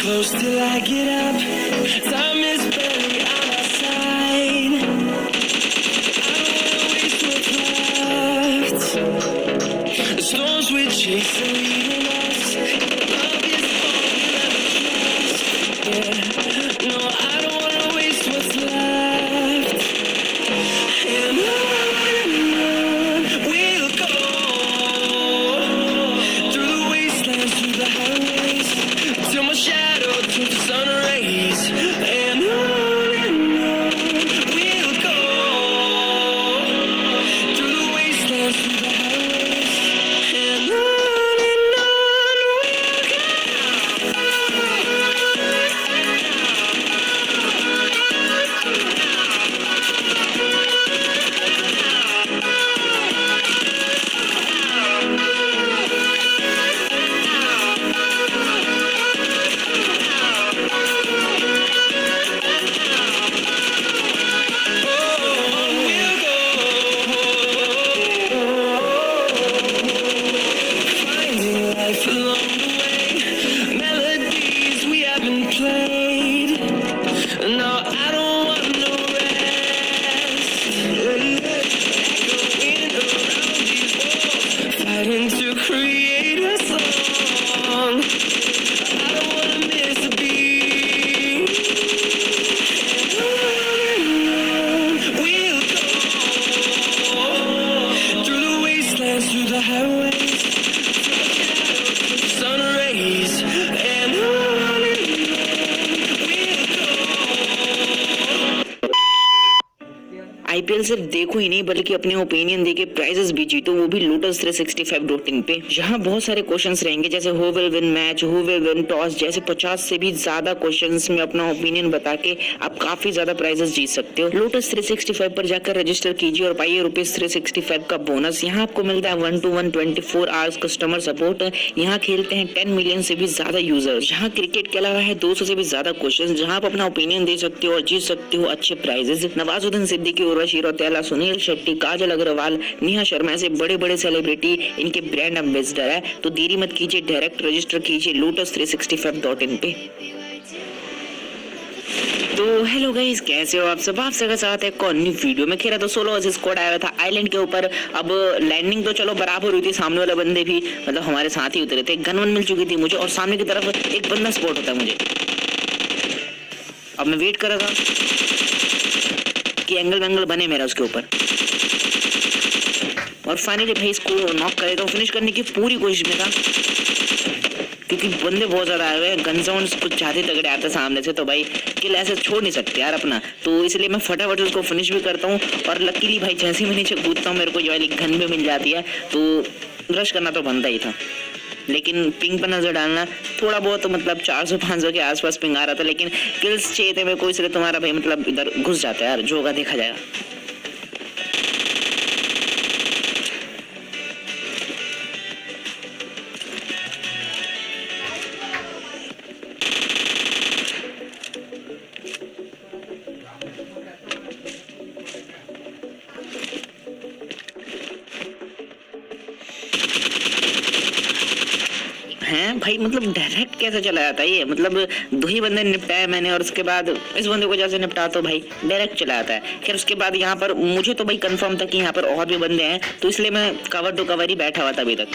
Close till I get up. Time is barely on our side. I don't wanna waste what's left. The storms we chase are leading us. Love is all we'll ever trust. Yeah. No, I don't wanna waste what's left. And on we'll go through the wastelands, through the highways, till my shadow turns to sun rays. And on we'll go through the wastelands, through the highways. And on we'll go. Finding life along the way, melodies we haven't played. No, I don't want no rest. Echoing around these walls, fighting to create a song. I don't wanna miss a beat. We'll go through the wastelands, through the highways, sun rays, and on we'll go. IPL सिर्फ देखो ही नहीं बल्कि अपने opinion देके prices भी जीतो, वो भी लोटस 365.in पे। यहाँ बहुत सारे क्वेश्चंस रहेंगे जैसे who will win match, who will win toss, जैसे 50 से भी ज्यादा क्वेश्चंस में अपना ओपिनियन बता के आप काफी ज्यादा प्राइजेस जीत सकते हो। लोटस 365 पर जाकर रजिस्टर कीजिए और पाइए ₹365 का बोनस। यहाँ आपको मिलता है 1-to-1 24 आवर्स कस्टमर सपोर्ट। यहाँ खेलते हैं 10 मिलियन से भी ज्यादा यूजर्स। यहाँ क्रिकेट के अलावा है 200 से भी ज्यादा क्वेश्चन जहाँ आप अपना ओपिनियन दे सकते हो और जीत सकते हो अच्छे प्राइजेस। नवाजुद्दीन सिद्दीकी, उर्वशी रौतेला, सुनील शेट्टी, काजल अग्रवाल, नेहा शर्मा ऐसे बड़े बड़े सेलिब्रिटी इनके ब्रांड एम्बेसडर है। तो देरी मत कीजिए, डायरेक्ट रजिस्टर कीजिए lotus365.in पे। तो हेलो गाइस, कैसे हो आप सब? आप सबका साथ है कौन न्यू वीडियो में। खेला तो सोलो स्क्वाड आया था आइलैंड के ऊपर। अब लैंडिंग तो चलो बराबर हुई थी, सामने वाले बंदे भी मतलब हमारे साथ ही उतरे थे। गन वन मिल चुकी थी मुझे और सामने की तरफ एक बंदा स्पॉट होता है मुझे। अब मैं वेट कर रहा था कि एंगल वेंगल बने मेरा उसके ऊपर, और फाइनली भाई इसको नॉक करे तो फिनिश करने की पूरी कोशिश में था क्योंकि बंदे बहुत ज्यादा आए हुए हैं। गन साउंड कुछ ज्यादा तगड़े आते सामने से, तो भाई किल ऐसे छोड़ नहीं सकते यार अपना, तो इसलिए मैं फटाफट उसको फिनिश भी करता हूँ। और लकीली भाई जैसे ही मैं नीचे कूदता हूँ मेरे को ये वाली गन भी मिल जाती है, तो रश करना तो बनता ही था। लेकिन पिंग पर नजर डालना थोड़ा बहुत तो मतलब 400-500 के आसपास पिंग आ रहा था, लेकिन किल्स चाहिए थे मेरे को, इसलिए तुम्हारा भाई मतलब इधर घुस जाता है यार, जो होगा देखा जाएगा। हैं भाई मतलब डायरेक्ट कैसे चला जाता है ये, मतलब 2 ही बंदे निपटाए मैंने और उसके बाद इस बंदे को जैसे निपटा तो भाई डायरेक्ट चला जाता है। खैर उसके बाद यहाँ पर मुझे तो भाई कंफर्म था कि यहाँ पर और भी बंदे हैं, तो इसलिए मैं कवर टू कवर ही बैठा हुआ था अभी तक।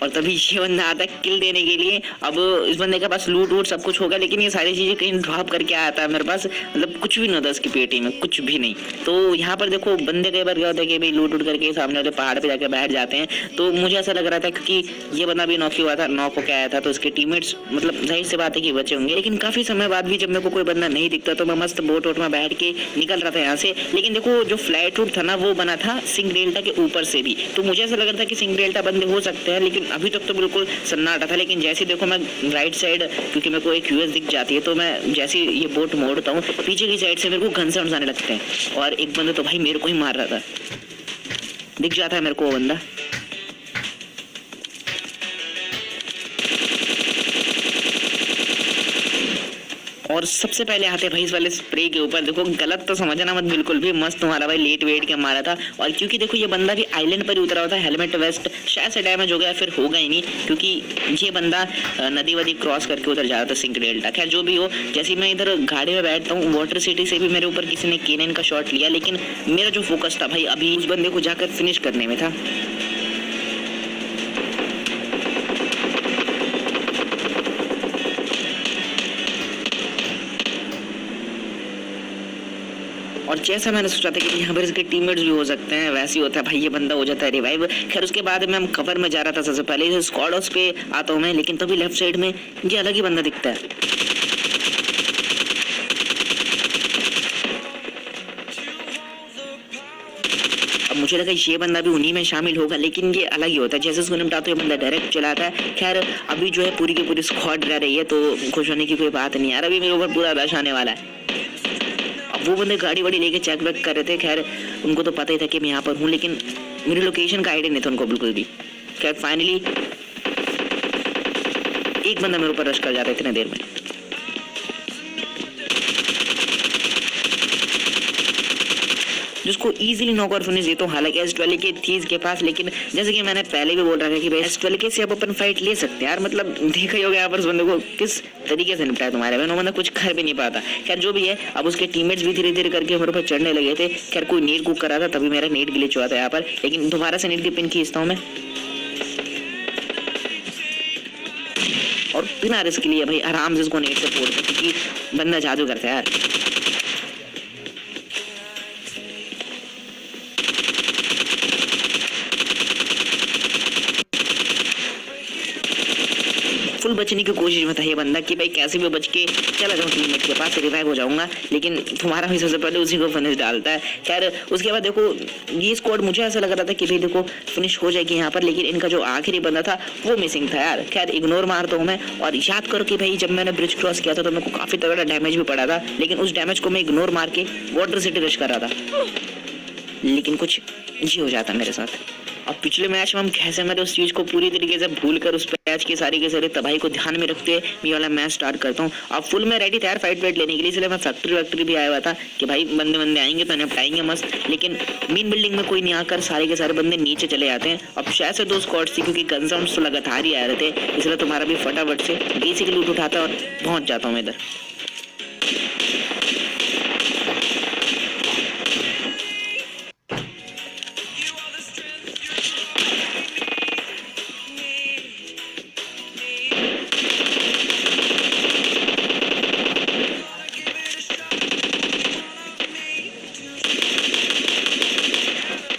और तभी ये बंदा आता है किल देने के लिए। अब इस बंदे के पास लूट वूट सब कुछ होगा, लेकिन ये सारी चीजें कहीं ड्रॉप करके आता है मेरे पास, मतलब कुछ भी नहीं होता उसकी पेटी में, कुछ भी नहीं। तो यहाँ पर देखो बंदे कई बार क्या होता है कि भाई लूट वूट करके सामने वाले पहाड़ पे जाके बैठ जाते हैं। तो मुझे ऐसा लग रहा था क्योंकि ये बंदा भी नॉक हुआ था, नॉक होकर आया था, तो उसके टीममेट्स मतलब जाहिर सी बात है कि बचे होंगे। लेकिन काफी समय बाद भी जब मेरे को कोई बंदा नहीं दिखता तो मैं मस्त बोट वोट में बैठ के निकल रहा था यहाँ से। लेकिन देखो जो फ्लाइट रूट था ना वो बना था सिंह डेल्टा के ऊपर से भी, तो मुझे ऐसा लग रहा था कि सिंह डेल्टा बंदे हो सकते हैं, लेकिन अभी तक तो बिल्कुल सन्नाटा था। लेकिन जैसे देखो मैं राइट साइड, क्योंकि मेरे को एक यूएस दिख जाती है, तो मैं जैसे ये बोट मोड़ता हूँ पीछे की साइड से मेरे को गन साउंड आने लगते हैं, और एक बंदा तो भाई मेरे को ही मार रहा था, दिख जाता है मेरे को वो बंदा। और सबसे पहले आते भाई इस वाले स्प्रे के ऊपर। देखो गलत तो समझना मत बिल्कुल भी, मस्त तुम्हारा भाई लेट वेट के मारा था। और क्योंकि देखो ये बंदा भी आइलैंड पर ही उतरा होता है, हेलमेट वेस्ट शायद से डैमेज हो गया, फिर होगा ही नहीं क्योंकि ये बंदा नदी वदी क्रॉस करके उधर जा रहा था सिंक डेल्टा। खैर जो भी हो, जैसे मैं इधर गाड़ी में बैठता हूँ, वाटर सिटी से भी मेरे ऊपर किसी ने केनन का शॉट लिया, लेकिन मेरा जो फोकस था भाई अभी उस बंदे को जाकर फिनिश करने में था। और जैसा मैंने सोचा था कि यहाँ पर इसके टीममेट्स भी हो सकते हैं, वैसे ही होता है भाई, ये बंदा हो जाता है रिवाइव। खैर उसके बाद में हम कवर में जा रहा था, सबसे पहले इस स्क्वाड हाउस पे आता हूँ मैं, लेकिन तभी लेफ्ट साइड में ये अलग ही बंदा दिखता है। अब मुझे लगा ये बंदा भी उन्हीं में शामिल होगा, लेकिन ये अलग ही होता है। जैसे उसको निपटाते हुए बंदा डायरेक्ट चलाता है। खैर अभी जो है पूरी की पूरी स्क्वाड रह रही है, तो खुश होने की कोई बात नहीं यार, अभी मेरे ऊपर पूरा रश आने वाला है। वो बंदे गाड़ी वाड़ी लेके चेक वेक कर रहे थे। खैर उनको तो पता ही था कि मैं यहाँ पर हूँ, लेकिन मेरी लोकेशन का आइडिया नहीं था उनको बिल्कुल भी। खैर फाइनली एक बंदा मेरे ऊपर रश कर जाता है इतने देर में। जिसको इजीली नॉक और फिनिश देता हूँ। हालांकि S12 के थी इसके पास, लेकिन जैसे कि मैंने पहले भी बोल रहा था कि भाई S12 के से अब अपन फाइट ले सकते हैं यार। मतलब देखा ही होगा यहाँ पर उस बंदे को किस तरीके से निपटाया तुम्हारे में, बंदा कुछ कर भी नहीं पाता। खैर जो भी है, अब उसके टीममेट्स भी धीरे धीरे करके मेरे ऊपर चढ़ने लगे थे। खैर कोई नेट कुक करा था, तभी मेरा नेट ग्लिच हुआ था यहाँ पर, लेकिन दोबारा से नेट की पिन खींचता हूँ मैं। और बिना रिस्क लिए भाई आराम से उसको नेट से फोड़ता, क्योंकि बंदा जादू करता है यार। फुल बचने की कोशिश में था ये बंदा कि भाई कैसे भी बच के चला जाऊँ टीममेट के पास, रिवाइव हो जाऊंगा, लेकिन तुम्हारा भी सबसे पहले उसी को फिनिश डालता है। खैर उसके बाद देखो ये स्क्वाड मुझे ऐसा लग रहा था कि भाई देखो फिनिश हो जाएगी यहाँ पर, लेकिन इनका जो आखिरी बंदा था वो मिसिंग था यार। खैर इग्नोर मारता हूँ मैं, और याद करो कि भाई जब मैंने ब्रिज क्रॉस किया था तो मेरे को काफी तगड़ा डैमेज भी पड़ा था, लेकिन उस डैमेज को मैं इग्नोर मार के वाटर सिटी रश कर रहा था, लेकिन कुछ ये हो जाता मेरे साथ। अब पिछले मैच में हम कैसे मैंने उस चीज को पूरी तरीके से भूल कर उस मैच की सारी के सारी तबाही को ध्यान में रखते हुए ये वाला मैच स्टार्ट करता हूँ। अब फुल में रेडी था यार फाइट वाइट लेने के लिए, इसलिए मैं फैक्ट्री भी आया हुआ था कि भाई बंदे आएंगे तो निपटाएंगे मस्त। लेकिन मेन बिल्डिंग में कोई नहीं आकर सारे के सारे बंदे नीचे चले जाते हैं। अब शायद से 2 स्क्वाड्स थी, क्योंकि गन साउंड्स तो लगातार ही आ रहे थे, इसलिए तुम्हारा भी फटाफट से बेसिक लूट उठाता और पहुंच जाता हूँ इधर।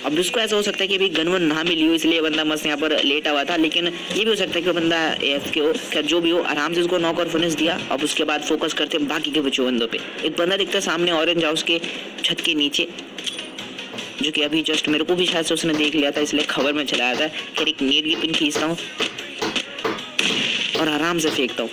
अब इसको ऐसा हो सकता है कि भाई गन वन ना मिली हो, इसलिए बंदा मस्त यहाँ पर लेटा हुआ था, लेकिन ये भी हो सकता है कि बंदा AFK हो। खैर जो भी हो, आराम से उसको नॉक और फिनिश दिया। अब उसके बाद फोकस करते हैं बाकी के बचे बंदों पे। एक बंदा दिखता है सामने ऑरेंज हाउस के छत के नीचे, जो कि अभी जस्ट मेरे को भी शायद से उसने देख लिया था, इसलिए खबर में चला आता है। खैर एक नीड की पिन खींचता हूँ और आराम से फेंकता हूँ।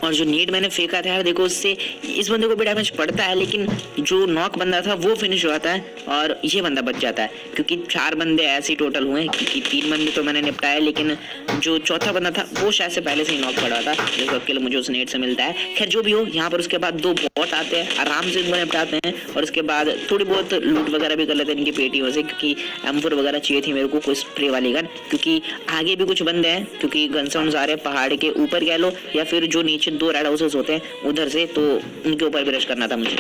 और जो नीड मैंने फेंका था यार, देखो उससे इस बंदे को भी डैमेज पड़ता है, लेकिन जो नॉक बंदा था वो फिनिश हो जाता है और ये बंदा बच जाता है। क्योंकि 4 बंदे ऐसे ही टोटल हुए, क्योंकि 3 बंदे तो मैंने निपटाया, लेकिन जो चौथा बंदा था वो शायद से पहले से ही नॉक पड़ा था, जिसका किल मुझे उस नेट से मिलता है। खैर जो भी हो, यहाँ पर उसके बाद 2 बॉट आते हैं, आराम से इनको निपटाते हैं, और उसके बाद थोड़ी बहुत लूट वगैरह भी कर लेते हैं इनकी पेटियों से, क्योंकि M4 वगैरह चाहिए थी मेरे को, कोई स्प्रे वाली गन, क्योंकि आगे भी कुछ बंदे हैं, क्योंकि गन साउंड्स आ रहे हैं पहाड़ के ऊपर कह लो, या फिर जो नीचे 2 रेड हाउसेस होते हैं उधर से, तो उनके ऊपर भी रश करना था मुझे।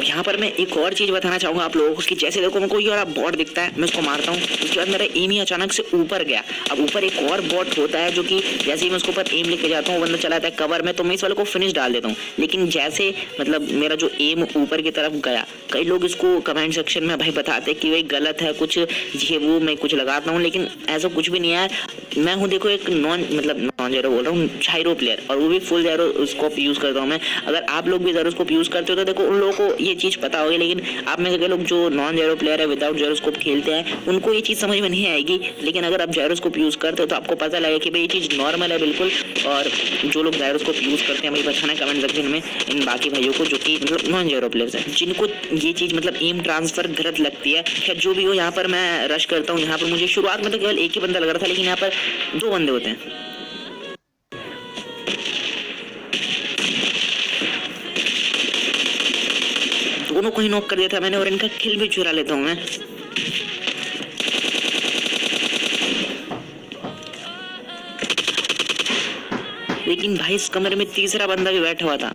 यहाँ पर मैं एक और चीज बताना चाहूंगा आप लोगों को कि जैसे देखो मेरे को ये वाला बॉट दिखता है, मैं उसको मारता हूँ, उसके बाद मेरा एम ही अचानक से ऊपर गया। अब ऊपर एक और बॉट होता है जो कि जैसे ही मैं उसके ऊपर एम लेके जाता हूँ बंदा चला जाता है कवर में, तो मैं इस वाले को फिनिश डाल देता हूँ। लेकिन जैसे मतलब मेरा जो एम ऊपर की तरफ गया, कई लोग इसको कमेंट सेक्शन में भाई बताते हैं कि भाई गलत है कुछ ये वो, मैं कुछ लगाता हूँ, लेकिन ऐसा कुछ भी नहीं है। मैं हूँ देखो एक नॉन ज़ीरो बोल रहा हूँ, जायरो प्लेयर, और वो भी फुल जायरोस्कोप यूज करता हूँ मैं। अगर आप लोग भी जायरोस्कोप यूज करते हो तो देखो उन लोगों को ये चीज पता होगी, लेकिन आप में से कई लोग जो नॉन जायरो प्लेयर है, विदाउट जायरोस्कोप खेलते हैं, उनको ये चीज समझ में नहीं आएगी। लेकिन अगर आप जायरोस्कोप यूज करते हो तो आपको पता लगेगा कि भाई ये चीज नॉर्मल है बिल्कुल। और जो लोग जायरोस्कोप यूज करते हैं भाई बताना कमेंट सेक्शन में इन बाकी भाइयों को जो कि मतलब नॉन जायरो प्लेयर्स हैं, जिनको ये चीज मतलब एम ट्रांसफर गलत लगती है। खैर जो भी हो, यहाँ पर मैं रश करता हूँ। यहाँ पर मुझे शुरुआत में तो केवल एक ही बंदा लग रहा था, लेकिन यहाँ पर 2 बंदे होते हैं। दोनों को ही नॉक कर दिया था मैंने, और इनका किल भी चुरा लेता हूँ मैं। लेकिन भाई इस कमरे में तीसरा बंदा भी बैठा हुआ था।